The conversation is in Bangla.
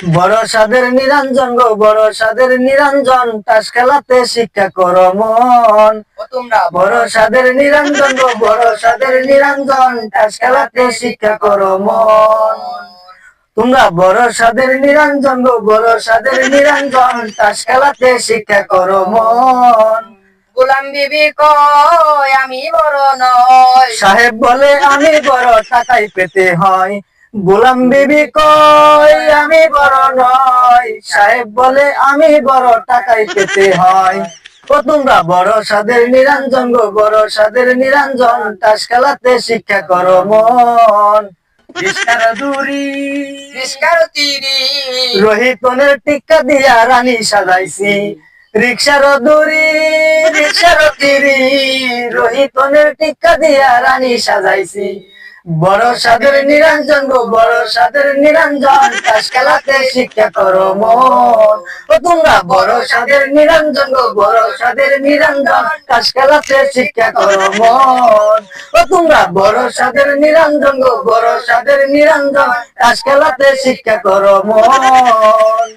বড় সাদের নিরঞ্জন গো, বড় সাদের নিরঞ্জন, তাস খেলাতে শিক্ষা করো মন। তোমরা বড় সাদের নিরঞ্জন গো, বড় সাদের নিরঞ্জন, তাস খেলাতে শিক্ষা করো মন। তোমরা বড় সাদের নিরঞ্জন গো, বড় সাদের নিরঞ্জন, তাস খেলাতে শিক্ষা করো মন। গোলাম বিবি কয় আমি বড় নয়, সাহেব বলে আমি বড়, টাকাই পেতে হয়। গোলাম বিবি কয় আমি বড় নয়, সাহেব বলে আমি বড়, টাকাই পেতে হয়। ও তোমরা বড় সাদের নিরঞ্জন গো, বড় সাদের নিরঞ্জন, তাস খেলাতে শিক্ষা করো মন। রিস্কার দূরি রিস্কার তিরি, রোহিতনের টিক্কা দিয়া রানী সাজাইছি। রিক্সার দূরি রিক্সার তিরি, রোহিতনের টিক্কা দিয়া রানী সাজাইছি। বড় সাদের নিরঞ্জন গো, বড় সাদের নিরঞ্জন, তাস খেলাতে শিক্ষা করো মন। ও তোমরা বড় সাদের নিরঞ্জন গো, বড় সাদের নিরঞ্জন, তাস খেলাতে শিক্ষা করো মন। ও তোমরা বড় সাদের নিরঞ্জন গো, বড় সাদের নিরঞ্জন, তাস খেলাতে শিক্ষা করো মন।